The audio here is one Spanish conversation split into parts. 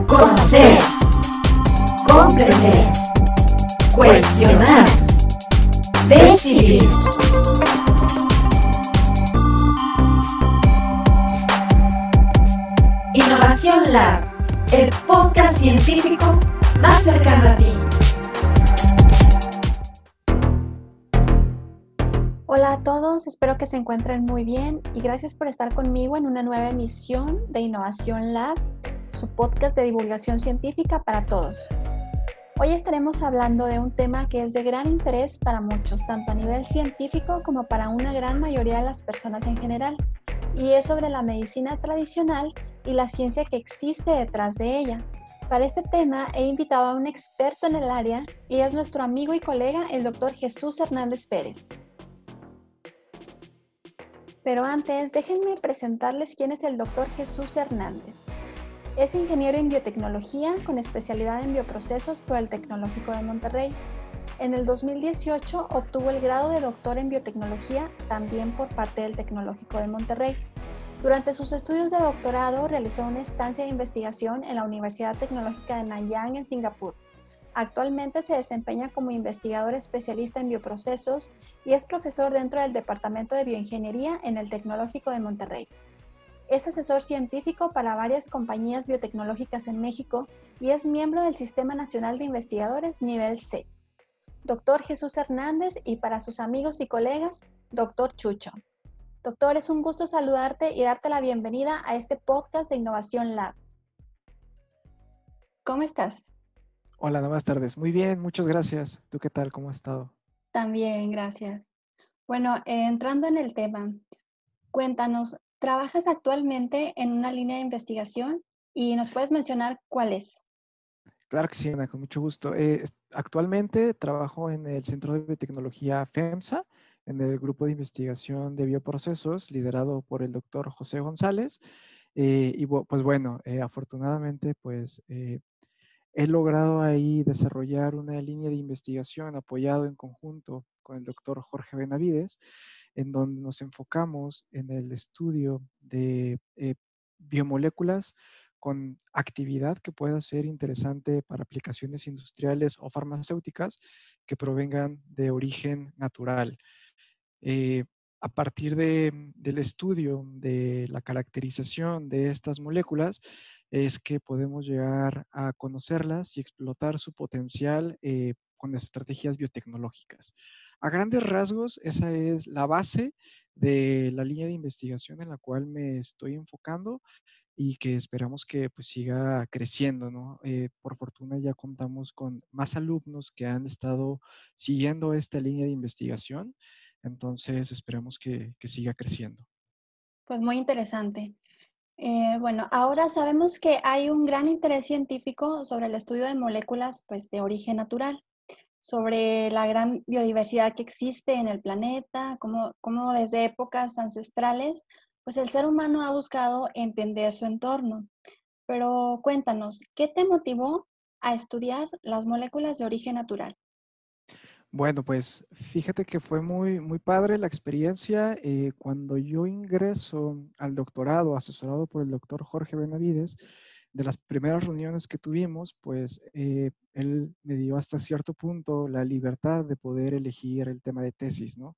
Conocer, comprender, cuestionar, decidir. Innovación Lab, el podcast científico más cercano a ti. Hola a todos, espero que se encuentren muy bien y gracias por estar conmigo en una nueva emisión de Innovación Lab, su podcast de divulgación científica para todos. Hoy estaremos hablando de un tema que es de gran interés para muchos, tanto a nivel científico como para una gran mayoría de las personas en general, y es sobre la medicina tradicional y la ciencia que existe detrás de ella. Para este tema he invitado a un experto en el área y es nuestro amigo y colega, el Dr. Jesús Hernández Pérez. Pero antes, déjenme presentarles quién es el Dr. Jesús Hernández. Es ingeniero en biotecnología con especialidad en bioprocesos por el Tecnológico de Monterrey. En el 2018 obtuvo el grado de doctor en biotecnología también por parte del Tecnológico de Monterrey. Durante sus estudios de doctorado realizó una estancia de investigación en la Universidad Tecnológica de Nanyang en Singapur. Actualmente se desempeña como investigador especialista en bioprocesos y es profesor dentro del Departamento de Bioingeniería en el Tecnológico de Monterrey. Es asesor científico para varias compañías biotecnológicas en México y es miembro del Sistema Nacional de Investigadores Nivel C. Doctor Jesús Hernández y para sus amigos y colegas, Doctor Chucho. Doctor, es un gusto saludarte y darte la bienvenida a este podcast de Innovación Lab. ¿Cómo estás? Hola, buenas tardes. Muy bien, muchas gracias. ¿Tú qué tal? ¿Cómo has estado? También, gracias. Bueno, entrando en el tema, cuéntanos, ¿trabajas actualmente en una línea de investigación y nos puedes mencionar cuál es? Claro que sí, Ana, con mucho gusto. Actualmente trabajo en el Centro de Biotecnología FEMSA, en el grupo de investigación de bioprocesos, liderado por el doctor José González. Pues bueno, afortunadamente, pues he logrado ahí desarrollar una línea de investigación apoyado en conjunto con el doctor Jorge Benavides, en donde nos enfocamos en el estudio de biomoléculas con actividad que pueda ser interesante para aplicaciones industriales o farmacéuticas que provengan de origen natural. Eh, a partir del estudio de la caracterización de estas moléculas, es que podemos llegar a conocerlas y explotar su potencial con estrategias biotecnológicas. A grandes rasgos, esa es la base de la línea de investigación en la cual me estoy enfocando y que esperamos que pues siga creciendo, ¿no? Por fortuna ya contamos con más alumnos que han estado siguiendo esta línea de investigación, entonces esperamos que siga creciendo. Pues muy interesante. Bueno, ahora sabemos que hay un gran interés científico sobre el estudio de moléculas pues, de origen natural, sobre la gran biodiversidad que existe en el planeta, cómo desde épocas ancestrales, pues el ser humano ha buscado entender su entorno. Pero cuéntanos, ¿qué te motivó a estudiar las moléculas de origen natural? Bueno, pues fíjate que fue muy padre la experiencia. Cuando yo ingreso al doctorado, asesorado por el doctor Jorge Benavides, de las primeras reuniones que tuvimos, pues él me dio hasta cierto punto la libertad de poder elegir el tema de tesis, ¿no?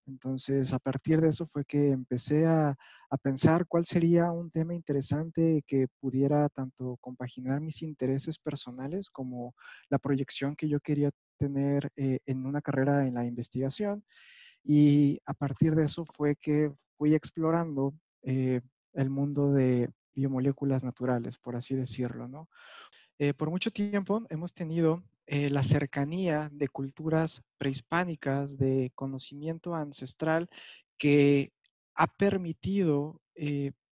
Entonces, a partir de eso fue que empecé a pensar cuál sería un tema interesante que pudiera tanto compaginar mis intereses personales como la proyección que yo quería tener en una carrera en la investigación. Y a partir de eso fue que fui explorando el mundo de biomoléculas naturales, por así decirlo, ¿no? Por mucho tiempo hemos tenido la cercanía de culturas prehispánicas, de conocimiento ancestral que ha permitido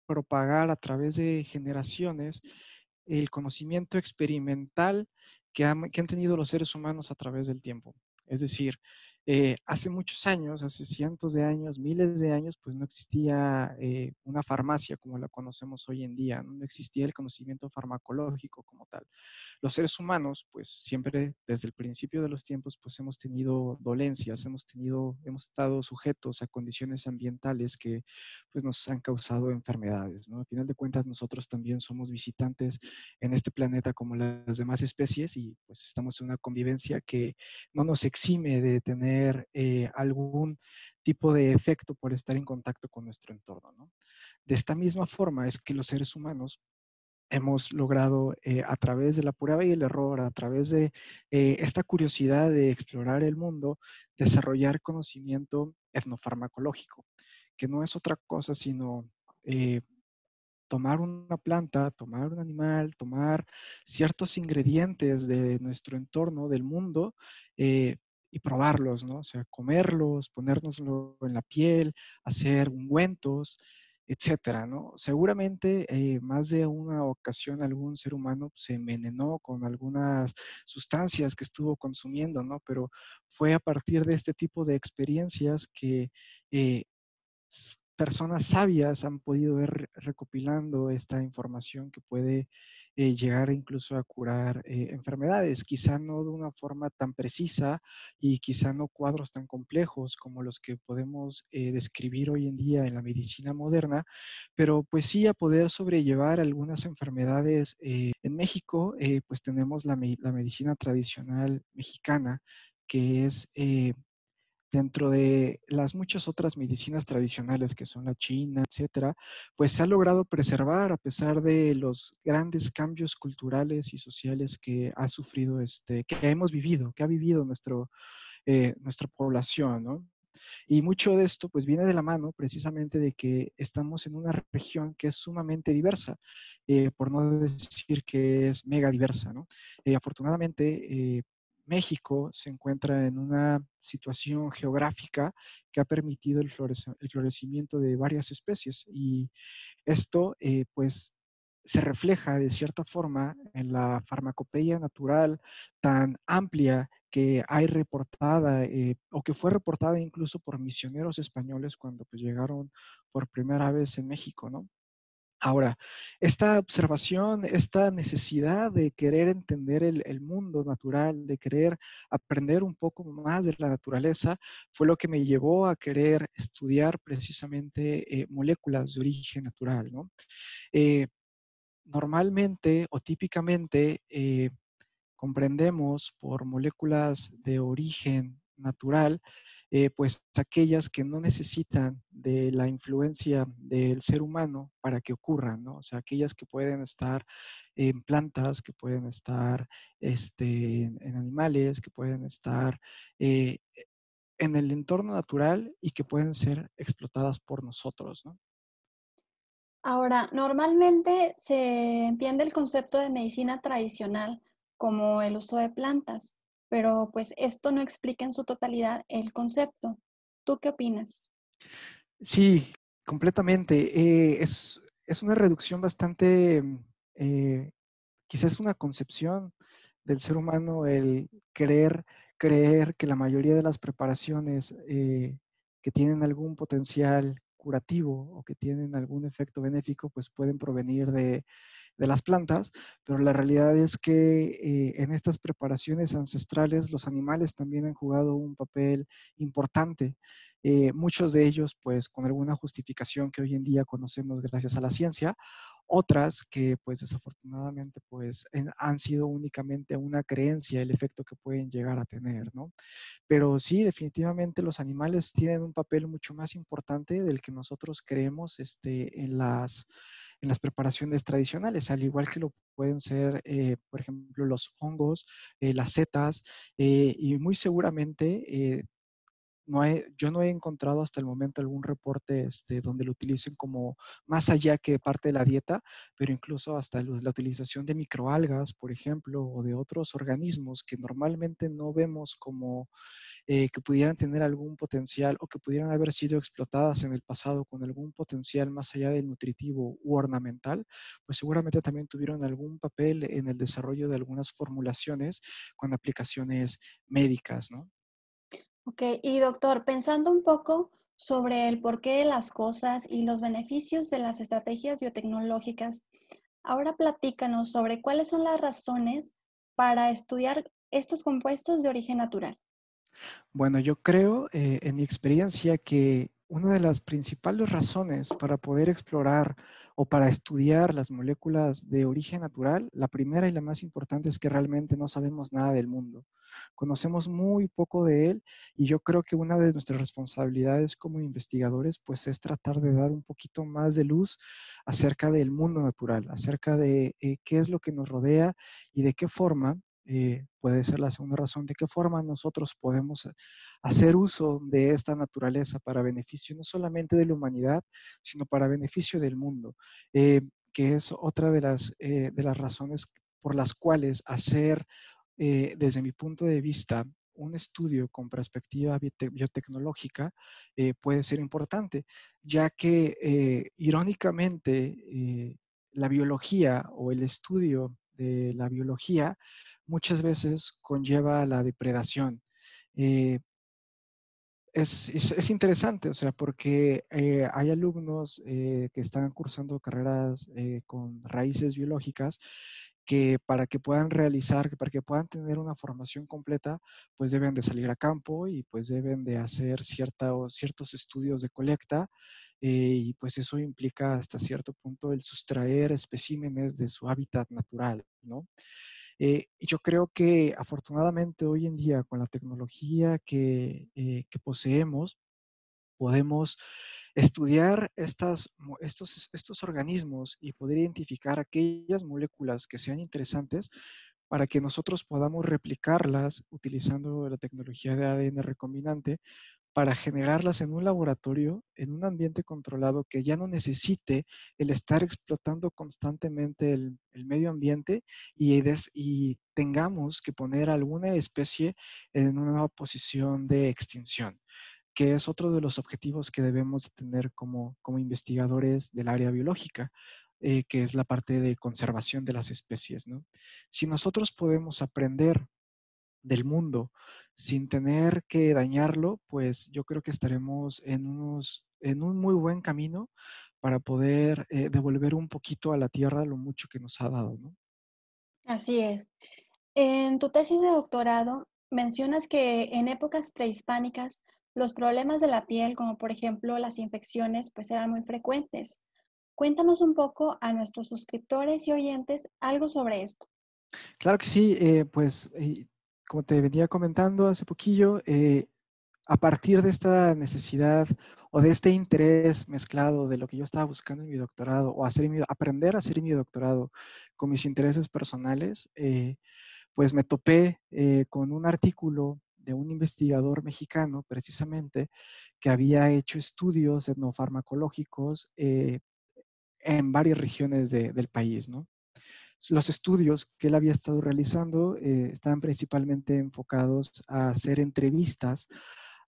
propagar a través de generaciones el conocimiento experimental que han tenido los seres humanos a través del tiempo. Es decir, Hace muchos años, hace cientos de años, miles de años, pues no existía una farmacia como la conocemos hoy en día, ¿no? No existía el conocimiento farmacológico como tal. Los seres humanos, pues siempre desde el principio de los tiempos, pues hemos tenido dolencias, hemos estado sujetos a condiciones ambientales que pues nos han causado enfermedades, ¿no? Al final de cuentas, nosotros también somos visitantes en este planeta como las demás especies y pues estamos en una convivencia que no nos exime de tener algún tipo de efecto por estar en contacto con nuestro entorno, ¿no? De esta misma forma es que los seres humanos hemos logrado a través de la prueba y el error, a través de esta curiosidad de explorar el mundo, desarrollar conocimiento etnofarmacológico, que no es otra cosa sino eh, tomar una planta, tomar un animal, tomar ciertos ingredientes de nuestro entorno, del mundo, y probarlos, ¿no? O sea, comerlos, ponérnoslo en la piel, hacer ungüentos, etcétera, ¿no? Seguramente más de una ocasión algún ser humano se envenenó con algunas sustancias que estuvo consumiendo, ¿no? Pero fue a partir de este tipo de experiencias que eh, personas sabias han podido ir recopilando esta información que puede llegar incluso a curar enfermedades, quizá no de una forma tan precisa y quizá no cuadros tan complejos como los que podemos describir hoy en día en la medicina moderna, pero pues sí a poder sobrellevar algunas enfermedades. En México, pues tenemos la medicina tradicional mexicana, que es dentro de las muchas otras medicinas tradicionales que son la china, etcétera, pues se ha logrado preservar a pesar de los grandes cambios culturales y sociales que ha sufrido, que hemos vivido, que ha vivido nuestra población, ¿no? Y mucho de esto pues viene de la mano precisamente de que estamos en una región que es sumamente diversa, por no decir que es mega diversa, ¿no? Afortunadamente, México se encuentra en una situación geográfica que ha permitido el florecimiento de varias especies y esto, pues, se refleja de cierta forma en la farmacopeia natural tan amplia que hay reportada o que fue reportada incluso por misioneros españoles cuando pues, llegaron por primera vez en México, ¿no? Ahora, esta observación, esta necesidad de querer entender el mundo natural, de querer aprender un poco más de la naturaleza, fue lo que me llevó a querer estudiar precisamente moléculas de origen natural, ¿no? Eh, Normalmente o típicamente comprendemos por moléculas de origen natural, pues aquellas que no necesitan de la influencia del ser humano para que ocurran, ¿no? O sea, aquellas que pueden estar en plantas, que pueden estar en animales, que pueden estar eh, en el entorno natural y que pueden ser explotadas por nosotros, ¿no? Ahora, normalmente se entiende el concepto de medicina tradicional como el uso de plantas, pero pues esto no explica en su totalidad el concepto. ¿Tú qué opinas? Sí, completamente. Es una reducción bastante, eh, quizás una concepción del ser humano el creer que la mayoría de las preparaciones que tienen algún potencial curativo o que tienen algún efecto benéfico, pues pueden provenir de las plantas, pero la realidad es que en estas preparaciones ancestrales los animales también han jugado un papel importante. Muchos de ellos, pues, con alguna justificación que hoy en día conocemos gracias a la ciencia, otras que, pues, desafortunadamente, pues, han sido únicamente una creencia, el efecto que pueden llegar a tener, ¿no? Pero sí, definitivamente los animales tienen un papel mucho más importante del que nosotros creemos en las preparaciones tradicionales, al igual que lo pueden ser, por ejemplo, los hongos, las setas, y muy seguramente yo no he encontrado hasta el momento algún reporte donde lo utilicen como más allá que parte de la dieta, pero incluso hasta la utilización de microalgas, por ejemplo, o de otros organismos que normalmente no vemos como que pudieran tener algún potencial o que pudieran haber sido explotadas en el pasado con algún potencial más allá del nutritivo u ornamental, pues seguramente también tuvieron algún papel en el desarrollo de algunas formulaciones con aplicaciones médicas, ¿no? Ok, y doctor, pensando un poco sobre el porqué de las cosas y los beneficios de las estrategias biotecnológicas, ahora platícanos sobre cuáles son las razones para estudiar estos compuestos de origen natural. Bueno, yo creo, en mi experiencia, que una de las principales razones para poder explorar o para estudiar las moléculas de origen natural, la primera y la más importante es que realmente no sabemos nada del mundo. Conocemos muy poco de él y yo creo que una de nuestras responsabilidades como investigadores, pues es tratar de dar un poquito más de luz acerca del mundo natural, acerca de qué es lo que nos rodea y de qué forma puede ser la segunda razón, de qué forma nosotros podemos hacer uso de esta naturaleza para beneficio no solamente de la humanidad, sino para beneficio del mundo, que es otra de las razones por las cuales hacer, desde mi punto de vista, un estudio con perspectiva biotecnológica puede ser importante, ya que irónicamente la biología o el estudio de la biología muchas veces conlleva la depredación. Eh, es interesante, o sea, porque hay alumnos que están cursando carreras con raíces biológicas que para que puedan realizar, que para que puedan tener una formación completa, pues deben de salir a campo y pues deben de hacer ciertos estudios de colecta y pues eso implica hasta cierto punto el sustraer especímenes de su hábitat natural, ¿no? Y yo creo que afortunadamente hoy en día con la tecnología que poseemos, podemos estudiar estos organismos y poder identificar aquellas moléculas que sean interesantes para que nosotros podamos replicarlas utilizando la tecnología de ADN recombinante para generarlas en un laboratorio, en un ambiente controlado que ya no necesite el estar explotando constantemente el medio ambiente y tengamos que poner alguna especie en una posición de extinción, que es otro de los objetivos que debemos de tener como investigadores del área biológica, que es la parte de conservación de las especies, ¿no? Si nosotros podemos aprender del mundo sin tener que dañarlo, pues yo creo que estaremos en un muy buen camino para poder devolver un poquito a la tierra lo mucho que nos ha dado, ¿no? Así es. En tu tesis de doctorado mencionas que en épocas prehispánicas los problemas de la piel, como por ejemplo las infecciones, pues eran muy frecuentes. Cuéntanos un poco a nuestros suscriptores y oyentes algo sobre esto. Claro que sí, pues como te venía comentando hace poquillo, a partir de esta necesidad o de este interés mezclado de lo que yo estaba buscando en mi doctorado o aprender a hacer mi doctorado con mis intereses personales, pues me topé con un artículo de un investigador mexicano precisamente que había hecho estudios etnofarmacológicos en varias regiones del país, ¿no? Los estudios que él había estado realizando estaban principalmente enfocados a hacer entrevistas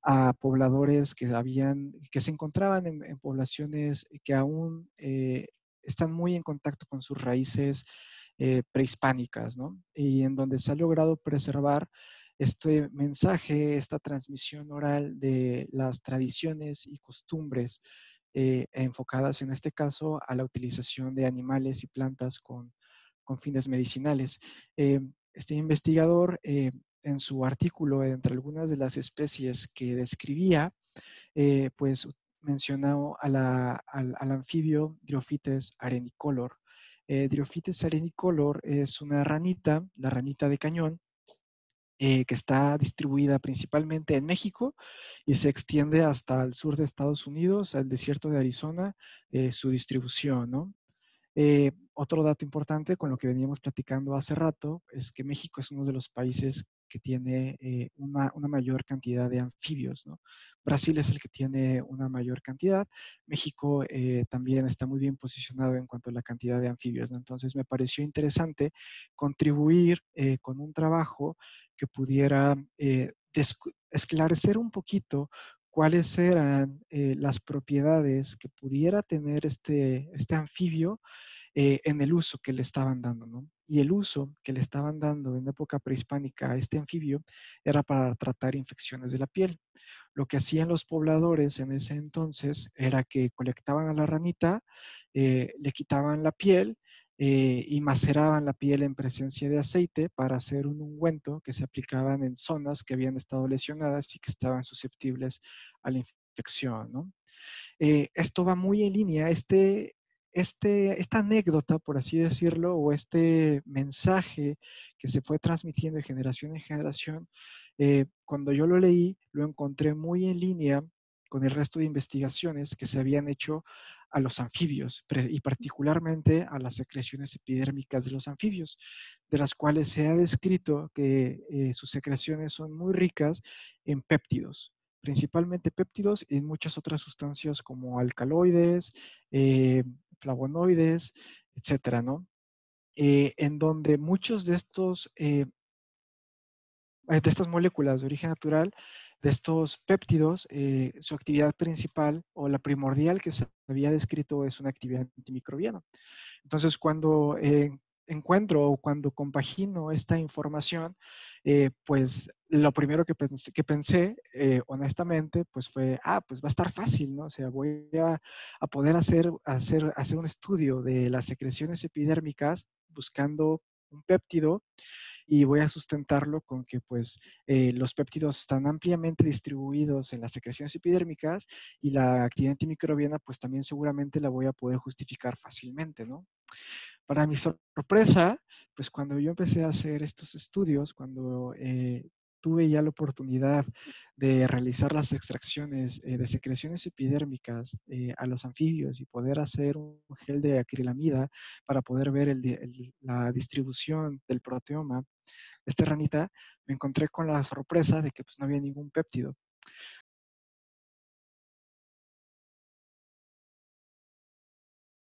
a pobladores que se encontraban en poblaciones que aún están muy en contacto con sus raíces prehispánicas, ¿no? Y en donde se ha logrado preservar este mensaje, esta transmisión oral de las tradiciones y costumbres enfocadas en este caso a la utilización de animales y plantas con fines medicinales. Este investigador, en su artículo, entre algunas de las especies que describía, pues mencionó al anfibio Dryophytes arenicolor. Dryophytes arenicolor es una ranita, la ranita de cañón, que está distribuida principalmente en México y se extiende hasta el sur de Estados Unidos, al desierto de Arizona, su distribución, ¿no? Otro dato importante con lo que veníamos platicando hace rato es que México es uno de los países que tiene una mayor cantidad de anfibios, ¿no? Brasil es el que tiene una mayor cantidad. México también está muy bien posicionado en cuanto a la cantidad de anfibios, ¿no? Entonces me pareció interesante contribuir con un trabajo que pudiera esclarecer un poquito cuáles eran las propiedades que pudiera tener este anfibio en el uso que le estaban dando, ¿no? Y el uso que le estaban dando en época prehispánica a este anfibio era para tratar infecciones de la piel. Lo que hacían los pobladores en ese entonces era que colectaban a la ranita, le quitaban la piel y maceraban la piel en presencia de aceite para hacer un ungüento que se aplicaban en zonas que habían estado lesionadas y que estaban susceptibles a la infección, ¿no? Esto va muy en línea, esta anécdota, por así decirlo, o este mensaje que se fue transmitiendo de generación en generación, cuando yo lo leí, lo encontré muy en línea con el resto de investigaciones que se habían hecho a los anfibios y particularmente a las secreciones epidérmicas de los anfibios, de las cuales se ha descrito que sus secreciones son muy ricas en péptidos, principalmente péptidos y muchas otras sustancias como alcaloides, flavonoides, etcétera, ¿no? En donde muchos de estas moléculas de origen natural, de estos péptidos, su actividad principal o la primordial que se había descrito es una actividad antimicrobiana. Entonces, cuando encuentro o cuando compagino esta información, pues lo primero que pensé honestamente, pues fue, pues va a estar fácil, ¿no? O sea, voy a poder hacer un estudio de las secreciones epidérmicas buscando un péptido y voy a sustentarlo con que pues los péptidos están ampliamente distribuidos en las secreciones epidérmicas y la actividad antimicrobiana pues también seguramente la voy a poder justificar fácilmente, ¿no? Para mi sorpresa, pues cuando yo empecé a hacer estos estudios, cuando tuve ya la oportunidad de realizar las extracciones de secreciones epidérmicas a los anfibios y poder hacer un gel de acrilamida para poder ver la distribución del proteoma de esta ranita, me encontré con la sorpresa de que pues, no había ningún péptido.